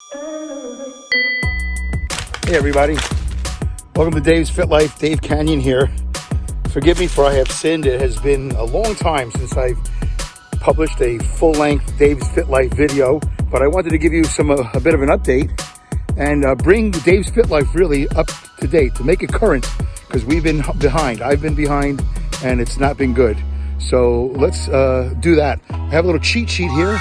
Hey everybody, welcome to Dave's Fit Life. Dave Canyon here. Forgive me for I have sinned. It has been a long time since I've published a full-length Dave's Fit Life video, but I wanted to give you a bit of an update and bring Dave's Fit Life really up to date, to make it current, because we've been behind. I've been behind and it's not been good. So let's do that. I have a little cheat sheet here.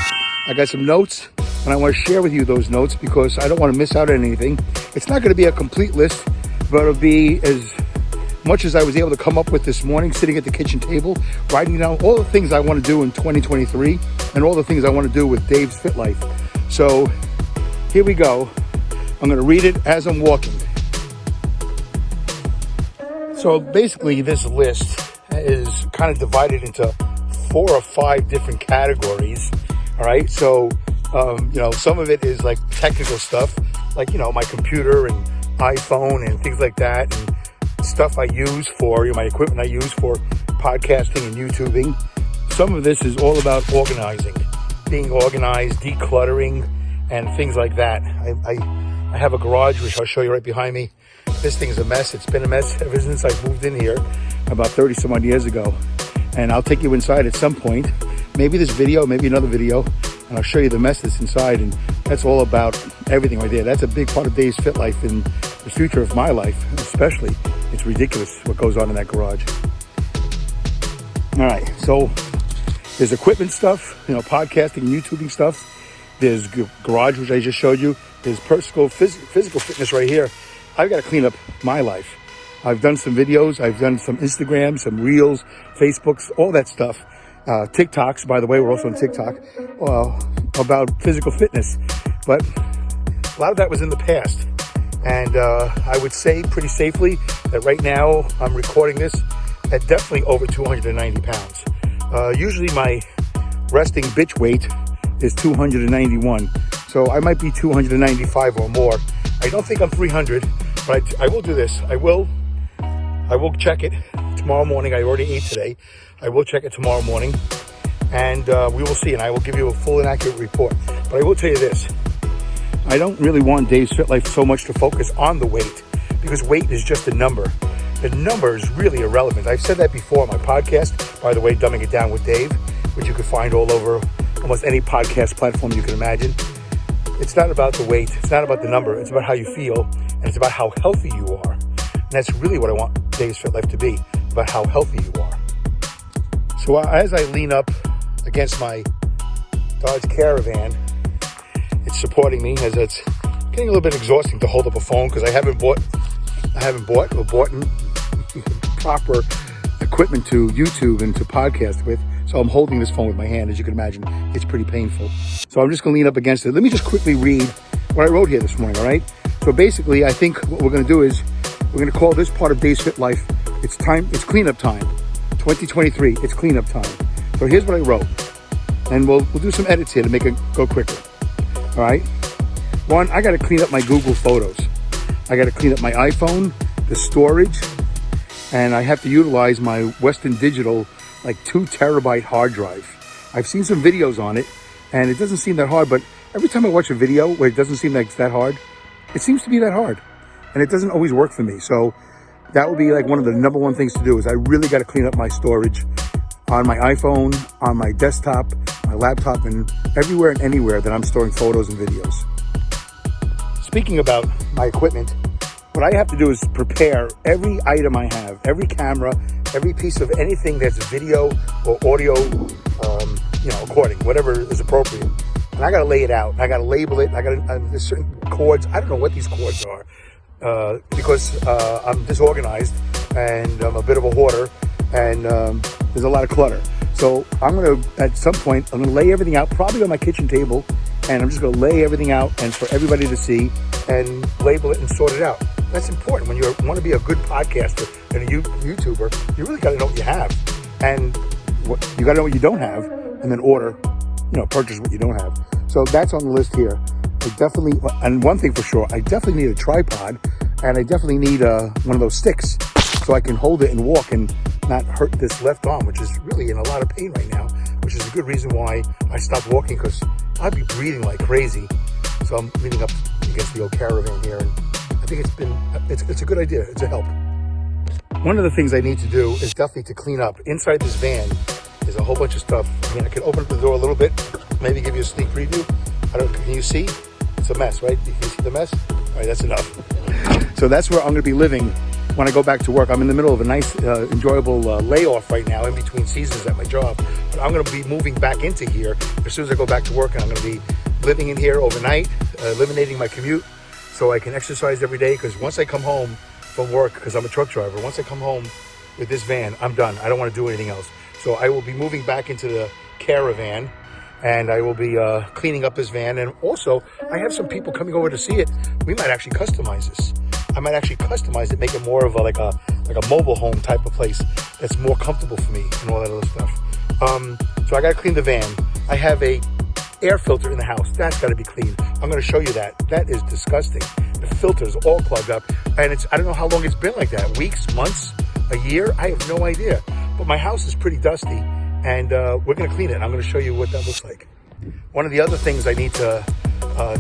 I got some notes and I want to share with you those notes because I don't want to miss out on anything. It's not going to be a complete list, but it'll be as much as I was able to come up with this morning, sitting at the kitchen table, writing down all the things I want to do in 2023 and all the things I want to do with Dave's Fit Life. So here we go. I'm going to read it as I'm walking. So basically this list is kind of divided into 4 or 5 different categories. All right. So, some of it is like technical stuff, like, my computer and iPhone and things like that, and stuff I use for, my equipment I use for podcasting and YouTubing. Some of this is all about organizing, being organized, decluttering, and things like that. I have a garage, which I'll show you right behind me. This thing's a mess. It's been a mess ever since I moved in here about 30 some odd years ago. And I'll take you inside at some point. Maybe this video, maybe another video, and I'll show you the mess that's inside. And that's all about everything right there. That's a big part of Dave's Fit Life and the future of my life, especially. It's ridiculous what goes on in that garage. All right, so there's equipment stuff, podcasting and YouTubing stuff. There's garage, which I just showed you. There's physical fitness right here. I've got to clean up my life. I've done some videos. I've done some Instagram, some Reels, Facebooks, all that stuff. TikToks, by the way, we're also on TikTok, about physical fitness. But a lot of that was in the past. And I would say pretty safely that right now I'm recording this at definitely over 290 pounds. Usually my resting bitch weight is 291. So I might be 295 or more. I don't think I'm 300, but I will do this. I will check it tomorrow morning. I already ate today. I will check it tomorrow morning, and we will see, and I will give you a full and accurate report. But I will tell you this. I don't really want Dave's Fit Life so much to focus on the weight, because weight is just a number. The number is really irrelevant. I've said that before on my podcast, by the way, Dumbing It Down with Dave, which you can find all over almost any podcast platform you can imagine. It's not about the weight. It's not about the number. It's about how you feel, and it's about how healthy you are. And that's really what I want Dave's Fit Life to be, about how healthy you are. So as I lean up against my Dodge Caravan, it's supporting me, as it's getting a little bit exhausting to hold up a phone because I haven't bought proper equipment to YouTube and to podcast with. So I'm holding this phone with my hand. As you can imagine, it's pretty painful. So I'm just going to lean up against it. Let me just quickly read what I wrote here this morning, all right? So basically, I think what we're going to do is we're going to call this part of Dave's Fit Life, it's cleanup time. 2023, it's cleanup time. So here's what I wrote. And we'll do some edits here to make it go quicker. All right? 1, I got to clean up my Google Photos. I got to clean up my iPhone, the storage, and I have to utilize my Western Digital 2 terabyte hard drive. I've seen some videos on it, and it doesn't seem that hard, but every time I watch a video where it doesn't seem like it's that hard, it seems to be that hard, and it doesn't always work for me. So that would be one of the number one things to do is I really got to clean up my storage on my iPhone, on my desktop, my laptop, and everywhere and anywhere that I'm storing photos and videos. Speaking about my equipment, what I have to do is prepare every item I have, every camera, every piece of anything that's video or audio, recording, whatever is appropriate. And I got to lay it out. I got to label it. There's certain cords. I don't know what these cords are because I'm disorganized and I'm a bit of a hoarder and there's a lot of clutter. So at some point, I'm going to lay everything out, probably on my kitchen table, and I'm just going to lay everything out and for everybody to see and label it and sort it out. That's important when you want to be a good podcaster and a YouTuber. You really got to know what you have, and you got to know what you don't have, and then purchase what you don't have. So that's on the list here. And one thing for sure, I definitely need a tripod, and I definitely need one of those sticks so I can hold it and walk and not hurt this left arm, which is really in a lot of pain right now, which is a good reason why I stopped walking, because I'd be breathing like crazy. So I'm leaning up against the old Caravan here, and I think it's a good idea. It's a help. One of the things I need to do is definitely to clean up. Inside this van is a whole bunch of stuff. I mean, I can open up the door a little bit, maybe give you a sneak preview. Can you see? It's a mess, right? Can you see the mess? All right, that's enough. So that's where I'm gonna be living when I go back to work. I'm in the middle of a nice, enjoyable layoff right now in between seasons at my job. But I'm gonna be moving back into here as soon as I go back to work, and I'm gonna be living in here overnight, eliminating my commute so I can exercise every day. Because once I come home from work, because I'm a truck driver, once I come home with this van, I'm done. I don't wanna do anything else. So I will be moving back into the Caravan, and I will be cleaning up this van. And also, I have some people coming over to see it. We might actually customize this. I might actually customize it, make it more of like a mobile home type of place that's more comfortable for me and all that other stuff. So I gotta clean the van. I have a air filter in the house. That's gotta be cleaned. I'm gonna show you that. That is disgusting. The filter's all clogged up, and I don't know how long it's been like that. Weeks, months, a year? I have no idea. But my house is pretty dusty, and we're gonna clean it. I'm gonna show you what that looks like. One of the other things I need to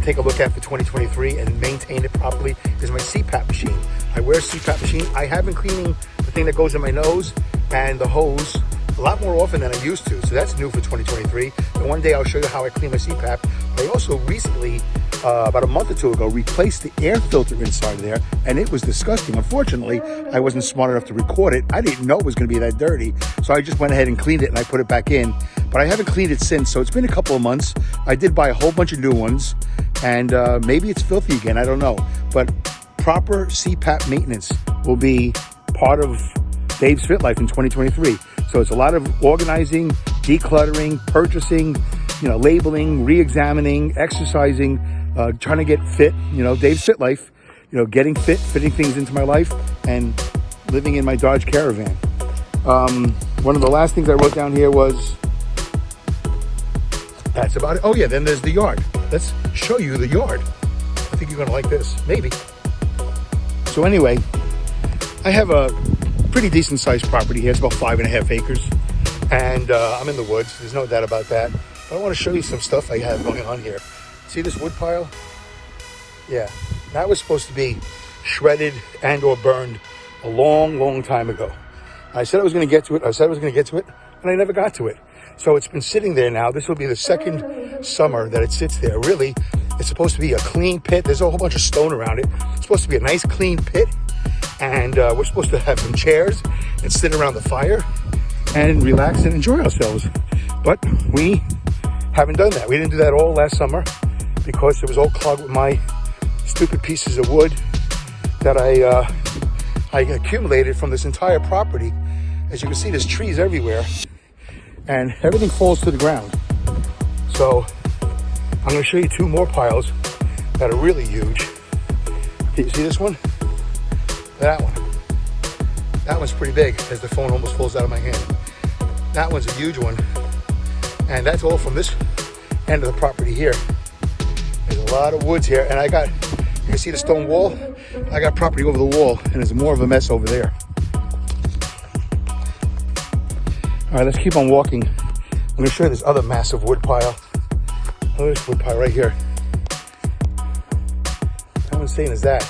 take a look at for 2023 and maintain it properly is my CPAP machine. I wear a CPAP machine. I have been cleaning the thing that goes in my nose and the hose a lot more often than I used to. So that's new for 2023. And one day I'll show you how I clean my CPAP. But I also recently, about a month or two ago, replaced the air filter inside there, and it was disgusting. Unfortunately, I wasn't smart enough to record it. I didn't know it was gonna be that dirty. So I just went ahead and cleaned it, and I put it back in. But I haven't cleaned it since, so it's been a couple of months. I did buy a whole bunch of new ones, and maybe it's filthy again, I don't know. But proper CPAP maintenance will be part of Dave's Fit Life in 2023. So it's a lot of organizing, decluttering, purchasing, labeling, re-examining, exercising, trying to get fit, Dave's Fit Life, getting fit, fitting things into my life, and living in my Dodge Caravan. One of the last things I wrote down here was, that's about it. Oh yeah, then there's the yard. Let's show you the yard. I think you're gonna like this, maybe. So anyway, I have a pretty decent sized property here. It's about 5.5 acres. And I'm in the woods, there's no doubt about that. But I wanna show you some stuff I have going on here. See this wood pile? Yeah, that was supposed to be shredded and or burned a long, long time ago. I said I was gonna get to it, and I never got to it. So it's been sitting there now. This will be the second summer that it sits there. Really, it's supposed to be a clean pit. There's a whole bunch of stone around it. It's supposed to be a nice clean pit. And we're supposed to have some chairs and sit around the fire and relax and enjoy ourselves. But we haven't done that. We didn't do that all last summer because it was all clogged with my stupid pieces of wood that I accumulated from this entire property. As you can see, there's trees everywhere and everything falls to the ground. So I'm gonna show you two more piles that are really huge. Can you see this one? That one. That one's pretty big, as the phone almost falls out of my hand. That one's a huge one. And that's all from this end of the property here. There's a lot of woods here, and you can see the stone wall? I got property over the wall, and there's more of a mess over there. All right, let's keep on walking. I'm gonna show you this other massive wood pile. Look at this wood pile right here. How insane is that?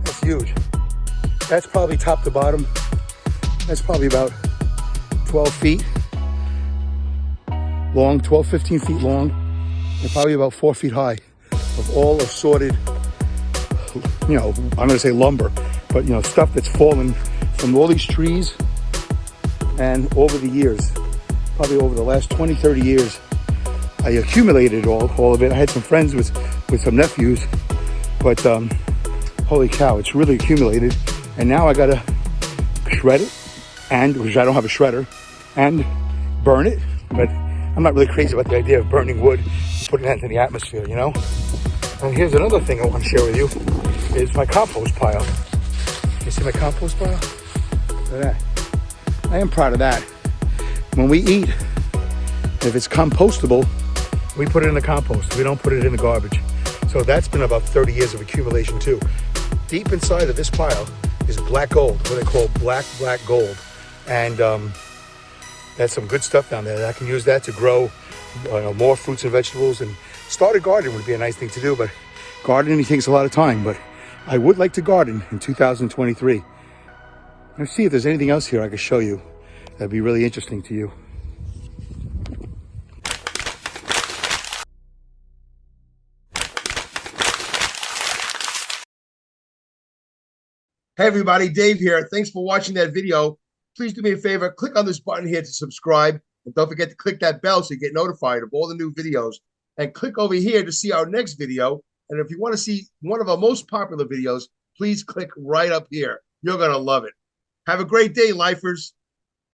That's huge. That's probably top to bottom. That's probably about 12 feet long, 12, 15 feet long, and probably about 4 feet high of all assorted, I'm gonna say lumber, but stuff that's fallen from all these trees. And over the years, probably over the last 20, 30 years, I accumulated all of it. I had some friends with some nephews, but holy cow, it's really accumulated. And now I gotta shred it, because I don't have a shredder, and burn it. But I'm not really crazy about the idea of burning wood, putting that into the atmosphere, And here's another thing I want to share with you, is my compost pile. You see my compost pile? Look at that. I am proud of that. When we eat, if it's compostable, we put it in the compost. We don't put it in the garbage. So that's been about 30 years of accumulation too. Deep inside of this pile is black gold, what they call black gold. And that's some good stuff down there. I can use that to grow more fruits and vegetables and Start a garden would be a nice thing to do, but gardening takes a lot of time. But I would like to garden in 2023. Let's see if there's anything else here I could show you that'd be really interesting to you. Hey everybody, Dave here. Thanks for watching that video. Please do me a favor, click on this button here to subscribe. And don't forget to click that bell so you get notified of all the new videos. And click over here to see our next video. And if you want to see one of our most popular videos, please click right up here. You're going to love it. Have a great day, lifers.